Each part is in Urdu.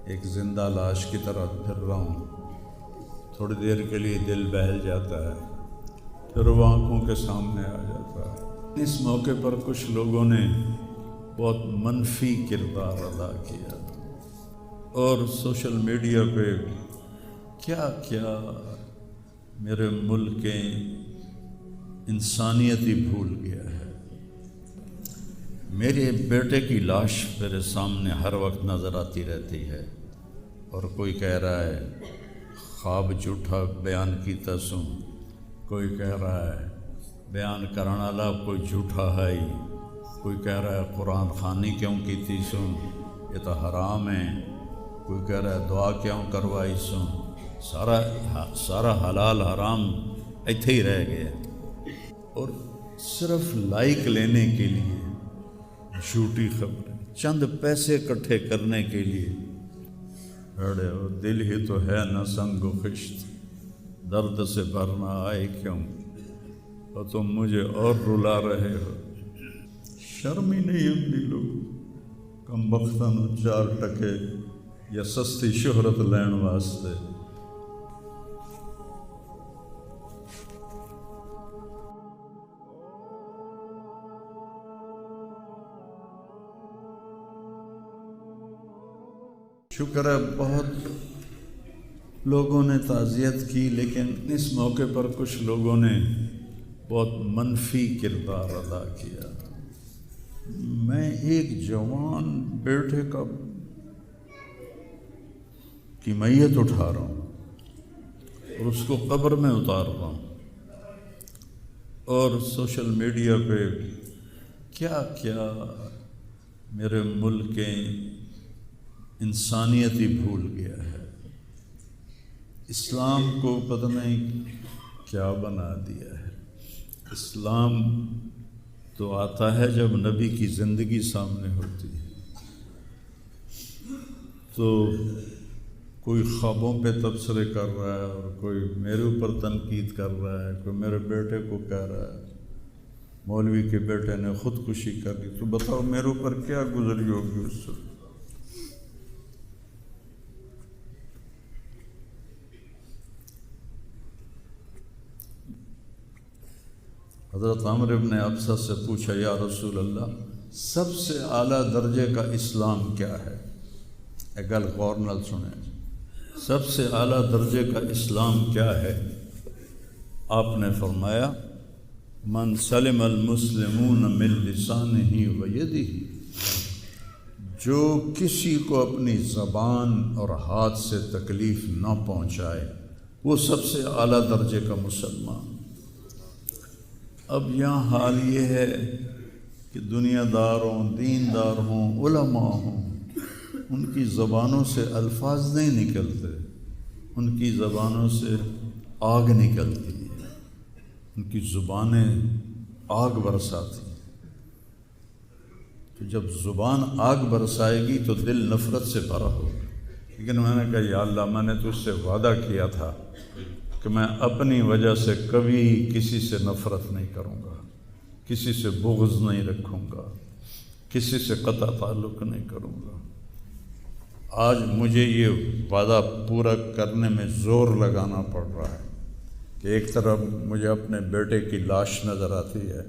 ایک زندہ لاش کی طرح پھر رہا ہوں۔ تھوڑی دیر کے لیے دل بہل جاتا ہے، پھر وہ آنکھوں کے سامنے آ جاتا ہے۔ اس موقع پر کچھ لوگوں نے بہت منفی کردار ادا کیا اور سوشل میڈیا پہ کیا کیا میرے ملک کے انسانیت ہی بھول گیا ہے۔ میرے بیٹے کی لاش میرے سامنے ہر وقت نظر آتی رہتی ہے، اور کوئی کہہ رہا ہے خواب جھوٹا بیان کیتا سوں، کوئی کہہ رہا ہے بیان کرنے والا کوئی جھوٹا ہے ہی، کوئی کہہ رہا ہے قرآن خوانی کیوں کیتی سوں، یہ تو حرام ہے، کوئی کہہ رہا ہے دعا کیوں کروائی سوں۔ سارا حلال حرام ایتھے ہی رہ گیا، اور صرف لائک لینے کے لیے جھوٹی خبریں، چند پیسے اکٹھے کرنے کے لیے بڑے ہو۔ دل ہی تو ہے نہ سنگ و خشت، درد سے بھرنا آئے کیوں، اور تم مجھے اور رلا رہے ہو۔ شرم ہی نہیں آتی لوگ کم بختاں چار ٹکے یا سستی شہرت لین واسطے۔ شکر ہے بہت لوگوں نے تعزیت کی، لیکن اس موقع پر کچھ لوگوں نے بہت منفی کردار ادا کیا۔ میں ایک جوان بیٹے کی میت اٹھا رہا ہوں اور اس کو قبر میں اتار رہا ہوں، اور سوشل میڈیا پہ کیا کیا میرے ملک کے انسانیت ہی بھول گیا ہے۔ اسلام کو پتہ نہیں کیا بنا دیا ہے۔ اسلام تو آتا ہے جب نبی کی زندگی سامنے ہوتی ہے، تو کوئی خوابوں پہ تبصرے کر رہا ہے، اور کوئی میرے اوپر تنقید کر رہا ہے، کوئی میرے بیٹے کو کہہ رہا ہے مولوی کے بیٹے نے خودکشی کر لی، تو بتاؤ میرے اوپر کیا گزری ہوگی اس سے۔ حضرت عمر ابن ابسہ سے پوچھا یا رسول اللہ، سب سے اعلیٰ درجے کا اسلام کیا ہے؟ ایک گل غور نال سنیں، سب سے اعلیٰ درجے کا اسلام کیا ہے؟ آپ نے فرمایا من سلم المسلمون من لسانہ و یدہ، جو کسی کو اپنی زبان اور ہاتھ سے تکلیف نہ پہنچائے وہ سب سے اعلیٰ درجے کا مسلمان۔ اب یہاں حال یہ ہے کہ دنیا دار ہوں، دین دار ہوں، علماء ہوں، ان کی زبانوں سے الفاظ نہیں نکلتے، ان کی زبانوں سے آگ نکلتی ہے، ان کی زبانیں آگ برساتی ہیں۔ تو جب زبان آگ برسائے گی تو دل نفرت سے بھرا ہوگا، لیکن میں نے کہا یا اللہ، میں نے تجھ سے وعدہ کیا تھا کہ میں اپنی وجہ سے کبھی کسی سے نفرت نہیں کروں گا، کسی سے بغض نہیں رکھوں گا، کسی سے قطع تعلق نہیں کروں گا۔ آج مجھے یہ وعدہ پورا کرنے میں زور لگانا پڑ رہا ہے کہ ایک طرف مجھے اپنے بیٹے کی لاش نظر آتی ہے،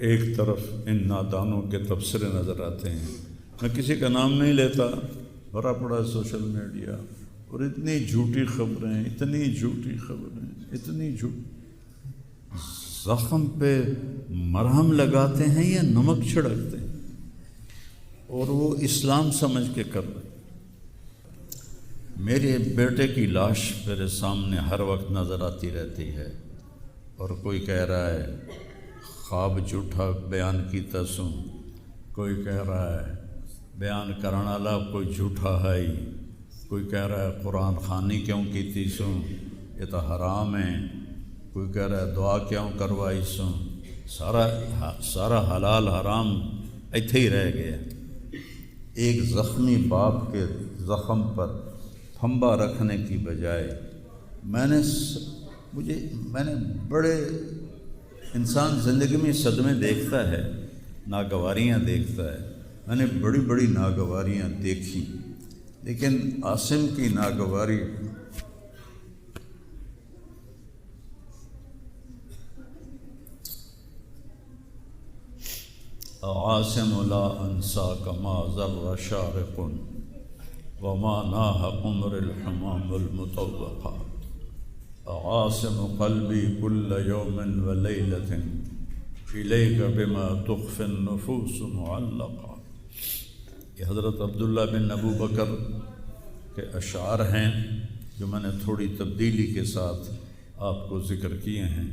ایک طرف ان نادانوں کے تبصرے نظر آتے ہیں۔ میں کسی کا نام نہیں لیتا، بھرا پڑا سوشل میڈیا، اور اتنی جھوٹی خبریں، اتنی جھوٹی خبریں، اتنی جھوٹ، زخم پہ مرہم لگاتے ہیں یا نمک چھڑکتے ہیں، اور وہ اسلام سمجھ کے کر رہے ہیں۔ میرے بیٹے کی لاش میرے سامنے ہر وقت نظر آتی رہتی ہے، اور کوئی کہہ رہا ہے خواب جھوٹا بیان کیتا سوں، کوئی کہہ رہا ہے بیان کرنے والا کوئی جھوٹا ہے ہی، کوئی کہہ رہا ہے قرآن خوانی کیوں کیتی سوں، یہ تو حرام ہے، کوئی کہہ رہا ہے دعا کیوں کروائی سوں۔ سارا حلال حرام ایتھے ہی رہ گیا۔ ایک زخمی باپ کے زخم پر پھنبا رکھنے کی بجائے میں نے بڑے انسان زندگی میں صدمے دیکھتا ہے، ناگواریاں دیکھتا ہے، میں نے بڑی بڑی ناگواریاں دیکھی، لیکن عاصم کی ناگواری عاصم لا انساک ما ذر شارق وما ناہ عمر الحمام المطوقہ عاصم قلبی کل یوم ولیلۃ الیک بما تخفی النفوس معلقہ۔ یہ حضرت عبداللہ بن ابو بکر کے اشعار ہیں جو میں نے تھوڑی تبدیلی کے ساتھ آپ کو ذکر کیے ہیں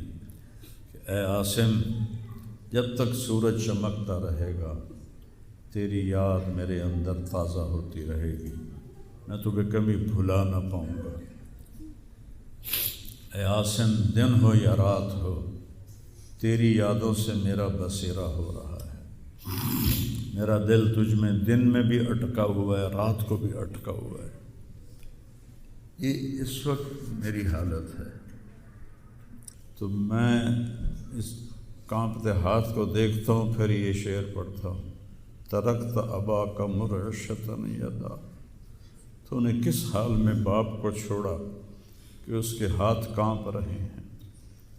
کہ اے عاصم، جب تک سورج چمکتا رہے گا تیری یاد میرے اندر تازہ ہوتی رہے گی، میں تمہیں کبھی بھلا نہ پاؤں گا۔ اے عاصم، دن ہو یا رات ہو تیری یادوں سے میرا بسیرا ہو رہا ہے، میرا دل تجھ میں دن میں بھی اٹکا ہوا ہے، رات کو بھی اٹکا ہوا ہے۔ یہ اس وقت میری حالت ہے۔ تو میں اس کانپتے ہاتھ کو دیکھتا ہوں، پھر یہ شعر پڑھتا ہوں، ترکت اباک مرعشۃ یدا، تو نے کس حال میں باپ کو چھوڑا کہ اس کے ہاتھ کانپ رہے ہیں،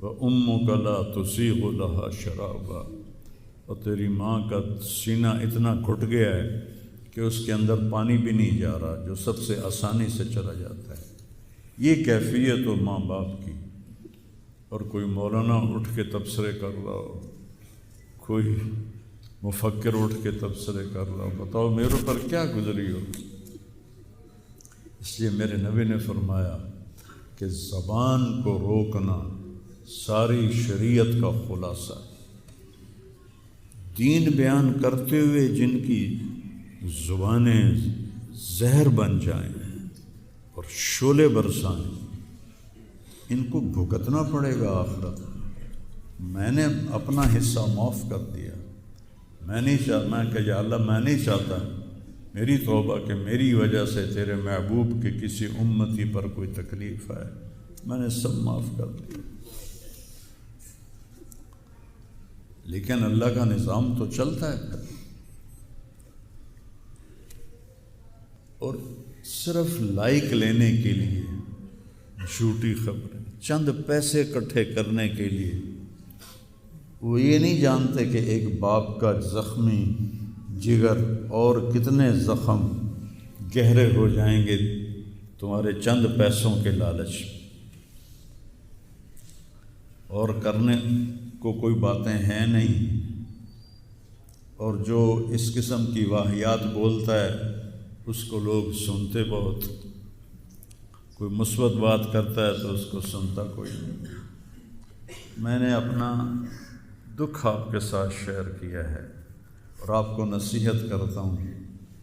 وَأُمُّكَ لَا تُسِيغُ لَهَا شَرَابًا، اور تیری ماں کا سینہ اتنا گھٹ گیا ہے کہ اس کے اندر پانی بھی نہیں جا رہا جو سب سے آسانی سے چلا جاتا ہے۔ یہ کیفیت ہو ماں باپ کی، اور کوئی مولانا اٹھ کے تبصرے کر رہا ہو، کوئی مفکر اٹھ کے تبصرے کر رہا ہو، بتاؤ میرے اوپر کیا گزری ہو۔ اس لیے میرے نبی نے فرمایا کہ زبان کو روکنا ساری شریعت کا خلاصہ ہے۔ دین بیان کرتے ہوئے جن کی زبانیں زہر بن جائیں اور شعلے برسائیں، ان کو بھگتنا پڑے گا آخرت۔ میں نے اپنا حصہ معاف کر دیا، میں کہ یا اللہ میں نہیں چاہتا میری توبہ کہ میری وجہ سے تیرے محبوب کے کسی امتی پر کوئی تکلیف آئے، میں نے سب معاف کر دیا۔ لیکن اللہ کا نظام تو چلتا ہے پھر، اور صرف لائک لینے کے لیے جھوٹی خبریں، چند پیسے اکٹھے کرنے کے لیے، وہ یہ نہیں جانتے کہ ایک باپ کا زخمی جگر اور کتنے زخم گہرے ہو جائیں گے تمہارے چند پیسوں کے لالچ، اور کرنے کو کوئی باتیں ہیں نہیں، اور جو اس قسم کی واہیات بولتا ہے اس کو لوگ سنتے بہت، کوئی مثبت بات کرتا ہے تو اس کو سنتا کوئی نہیں۔ میں نے اپنا دکھ آپ کے ساتھ شیئر کیا ہے، اور آپ کو نصیحت کرتا ہوں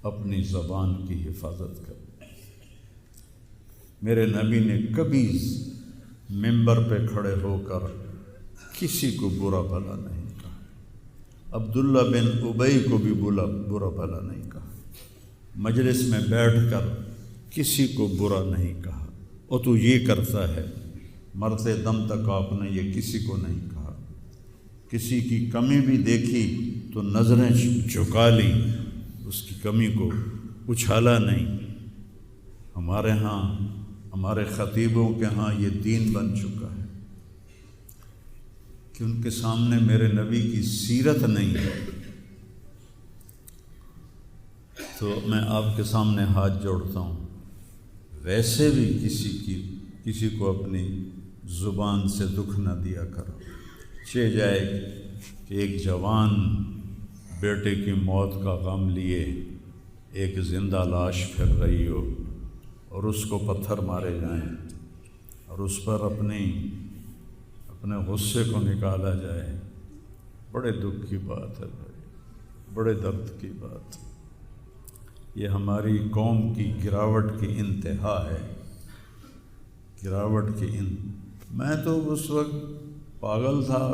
اپنی زبان کی حفاظت کریں۔ میرے نبی نے کبھی ممبر پہ کھڑے ہو کر کسی کو برا بھلا نہیں کہا، عبداللہ بن ابی کو بھی برا بھلا نہیں کہا، مجلس میں بیٹھ کر کسی کو برا نہیں کہا، اور تو یہ کرتا ہے، مرتے دم تک آپ نے یہ کسی کو نہیں کہا۔ کسی کی کمی بھی دیکھی تو نظریں جھکا لی، اس کی کمی کو اچھالا نہیں۔ ہمارے ہاں، ہمارے خطیبوں کے ہاں یہ دین بن چکا ہے کہ ان کے سامنے میرے نبی کی سیرت نہیں ہے، تو میں آپ کے سامنے ہاتھ جوڑتا ہوں، ویسے بھی کسی کو اپنی زبان سے دکھ نہ دیا کرو۔ چہ جائے کہ ایک جوان بیٹے کی موت کا غم لیے ایک زندہ لاش پھر رہی ہو، اور اس کو پتھر مارے جائیں، اور اس پر اپنے غصے کو نکالا جائے، بڑے دکھ کی بات ہے بھائی، بڑے درد کی بات۔ یہ ہماری قوم کی گراوٹ کی انتہا ہے، گراوٹ کی میں تو اس وقت پاگل تھا،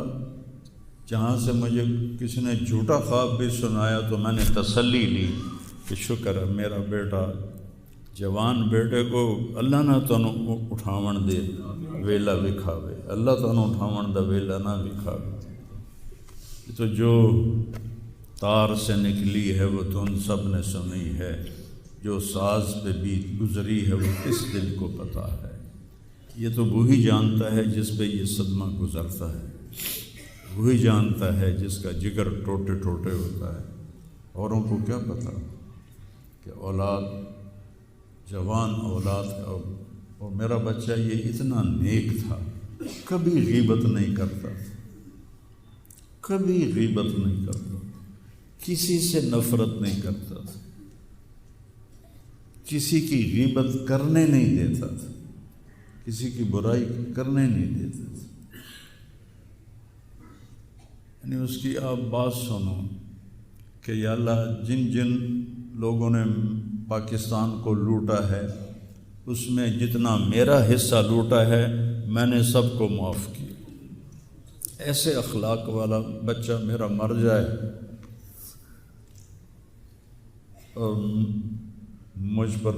جہاں سے مجھے کسی نے جھوٹا خواب بھی سنایا تو میں نے تسلی لی کہ شکر ہے میرا بیٹا، جوان بیٹے کو اللہ نہ تنوں اٹھاون دے ویلا وکھاوے، اللہ تنوں اٹھاون دا ویلا نہ وکھاوے۔ تو جو تار سے نکلی ہے وہ تم سب نے سنی ہے، جو ساز پہ بیت گزری ہے وہ کس دل کو پتہ ہے۔ یہ تو وہی جانتا ہے جس پہ یہ صدمہ گزرتا ہے، وہی جانتا ہے جس کا جگر ٹوٹے ٹوٹے ہوتا ہے۔ اوروں کو کیا پتہ کہ اولاد، جوان اولاد کا، اور میرا بچہ یہ اتنا نیک تھا، کبھی غیبت نہیں کرتا تھا، کبھی غیبت نہیں کرتا، کسی سے نفرت نہیں کرتا تھا، کسی کی غیبت کرنے نہیں دیتا تھا، کسی کی برائی کرنے نہیں دیتا تھا۔ یعنی اس کی آپ بات سنو کہ یا اللہ جن جن لوگوں نے پاکستان کو لوٹا ہے اس میں جتنا میرا حصہ لوٹا ہے میں نے سب کو معاف کیا۔ ایسے اخلاق والا بچہ میرا مر جائے اور مجھ پر